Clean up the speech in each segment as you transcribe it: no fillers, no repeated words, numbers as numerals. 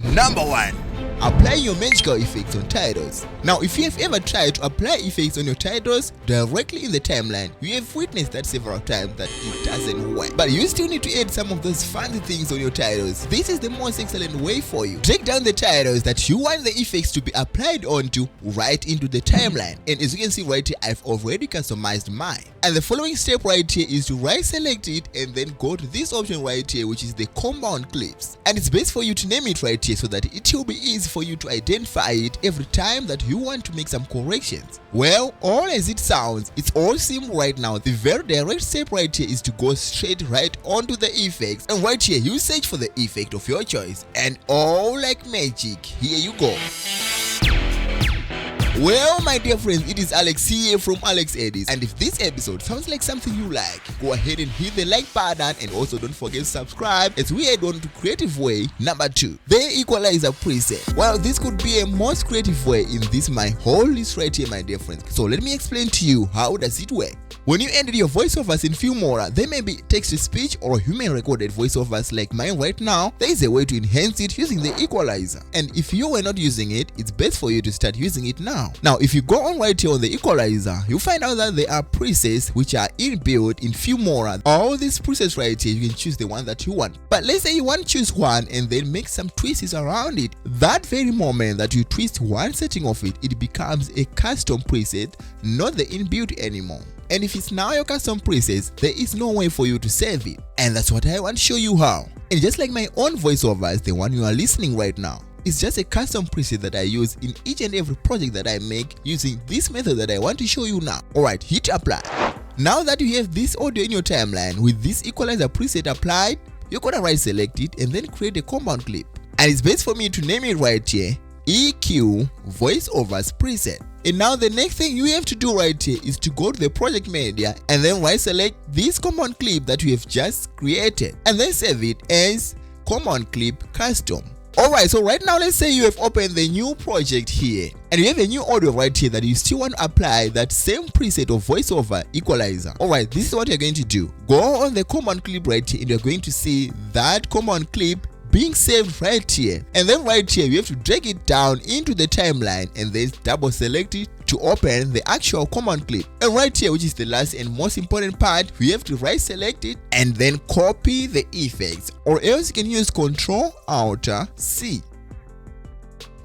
Number 1. Apply your magical effects on titles. Now, if you have ever tried to apply effects on your titles directly in the timeline, you have witnessed that several times that it doesn't work. But you still need to add some of those fancy things on your titles. This is the most excellent way for you. Drag down the titles that you want the effects to be applied onto right into the timeline. And as you can see right here, I've already customized mine. And the following step right here is to right select it and then go to this option right here, which is the compound clips. And it's best for you to name it right here so that it will be easy for you to identify it every time that you want to make some corrections. Well, all as it sounds, it's all simple right now. The very direct step right here is to go straight right onto the effects, and right here you search for the effect of your choice, and all like magic, here you go. Well, my dear friends, it is Alex here from Alex Edits, and if this episode sounds like something you like, go ahead and hit the like button, and also don't forget to subscribe as we head on to creative way number 2, the equalizer preset. Well, this could be a most creative way in this my whole list right here, my dear friends. So let me explain to you how does it work. When you edit your voiceovers in Filmora, there may be text-to-speech or human recorded voiceovers like mine right now. There is a way to enhance it using the equalizer, and if you were not using it, it's best for you to start using it now. Now, if you go on right here on the equalizer, you find out that there are presets which are inbuilt in Filmora. All these presets right here, you can choose the one that you want. But let's say you want to choose one and then make some twists around it. That very moment that you twist one setting of it, it becomes a custom preset, not the inbuilt anymore. And if it's now your custom presets, there is no way for you to save it. And that's what I want to show you how. And just like my own voiceovers, the one you are listening right now, it's just a custom preset that I use in each and every project that I make using this method that I want to show you now. Alright, hit apply. Now that you have this audio in your timeline with this equalizer preset applied, you're gonna right select it and then create a compound clip. And it's best for me to name it right here, EQ voiceovers preset. And now the next thing you have to do right here is to go to the project media and then right select this compound clip that you have just created and then save it as compound clip custom. Alright, so right now let's say you have opened the new project here and you have a new audio right here that you still want to apply that same preset of voiceover equalizer. Alright, this is what you're going to do. Go on the command clip right here and you're going to see that command clip being saved right here, and then right here you have to drag it down into the timeline and then double select it to open the actual command clip. And right here, which is the last and most important part, we have to right select it and then copy the effects, or else you can use Ctrl-Alt-C.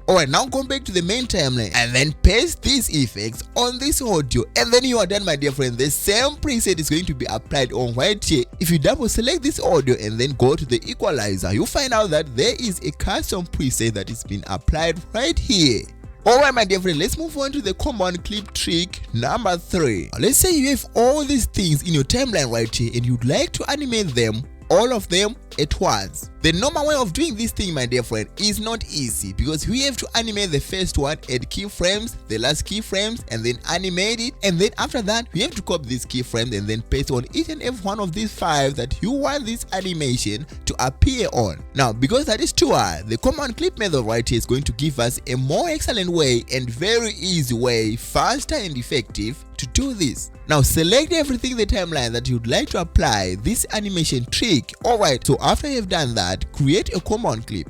Alright, now go back to the main timeline and then paste these effects on this audio, and then you are done, my dear friend. The same preset is going to be applied on right here. If you double select this audio and then go to the equalizer, you find out that there is a custom preset that is being applied right here. Alright, my dear friend, let's move on to the command clip trick number 3. Let's say you have all these things in your timeline right here and you'd like to animate them, all of them at once. The normal way of doing this thing, my dear friend, is not easy because we have to animate the first one at keyframes, the last keyframes, and then animate it, and then after that we have to copy these keyframes and then paste on each and every one of these 5 that you want this animation to appear on. Now, because that is too hard, the command clip method right here is going to give us a more excellent way and very easy way, faster and effective to do this. Now select everything in the timeline that you'd like to apply this animation trick. Alright, so after you've done that, create a command clip.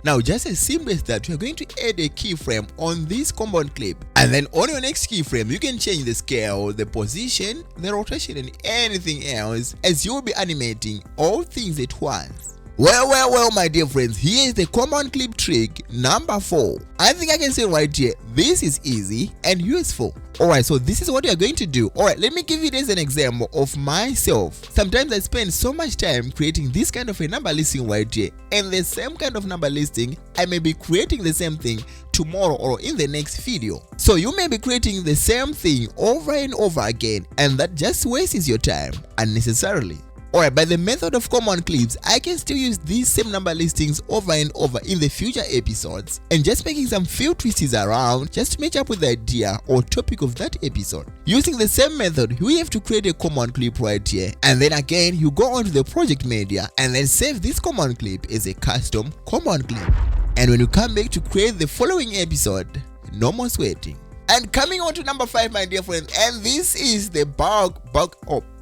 Now, just as simple as that, you're going to add a keyframe on this command clip, and then on your next keyframe you can change the scale, the position, the rotation, and anything else as you'll be animating all things at once. Well, my dear friends, here is the command clip trick number 4. I think I can say right here, this is easy and useful. Alright, so this is what you're going to do. Alright, let me give it as an example of myself. Sometimes I spend so much time creating this kind of a number listing right here, and the same kind of number listing, I may be creating the same thing tomorrow or in the next video. So you may be creating the same thing over and over again, and that just wastes your time unnecessarily. Alright, by the method of command clips, I can still use these same number listings over and over in the future episodes, and just making some few twists around just to match up with the idea or topic of that episode. Using the same method, we have to create a command clip right here, and then again you go onto the project media and then save this command clip as a custom command clip. And when you come back to create the following episode, no more sweating. And coming on to number 5, my dear friend, and this is the bulk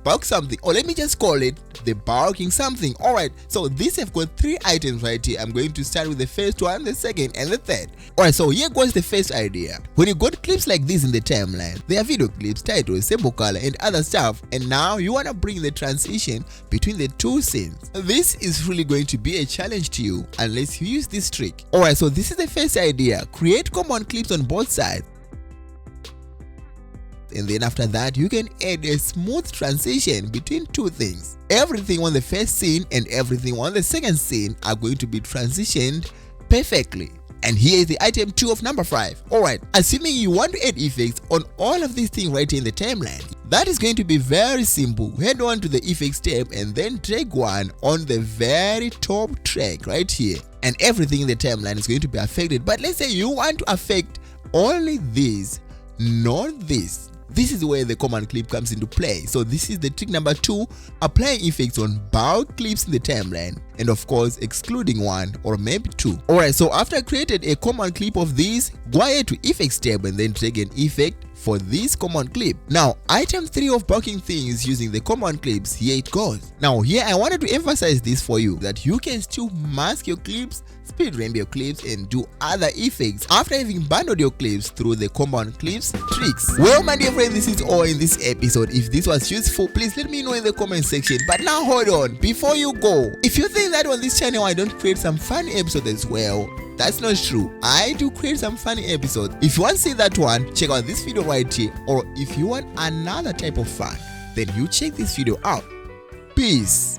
bulk something, or let me just call it the bulking something. Alright, so this have got 3 items right here. I'm going to start with the first one, the second, and the third. Alright, so here goes the first idea. When you got clips like this in the timeline, there are video clips, titles, sample color, and other stuff, and now you want to bring the transition between the 2 scenes. This is really going to be a challenge to you unless you use this trick. Alright, so this is the first idea. Create common clips on both sides. And then after that, you can add a smooth transition between 2 things. Everything on the first scene and everything on the second scene are going to be transitioned perfectly. And here is the item 2 of number 5. Alright, assuming you want to add effects on all of these things right here in the timeline, that is going to be very simple. Head on to the effects tab and then drag one on the very top track right here. And everything in the timeline is going to be affected. But let's say you want to affect only this, not this. This is where the command clip comes into play. So this is the trick number 2, applying effects on bulk clips in the timeline, and of course excluding 1 or maybe 2. Alright, so after I created a command clip of these, go ahead to effects tab and then drag an effect for this command clip. Now item 3 of bulking things using the command clips, here it goes. Now here I wanted to emphasize this for you, that you can still mask your clips, speed ramp your clips, and do other effects after having bundled your clips through the command clips tricks. Well my dear friend, this is all in this episode. If this was useful, please let me know in the comment section. But now hold on, before you go, if you think that on this channel I don't create some funny episodes as well, that's not true. I do create some funny episodes. If you want to see that one, check out this video right here. Or if you want another type of fun, then you check this video out. Peace.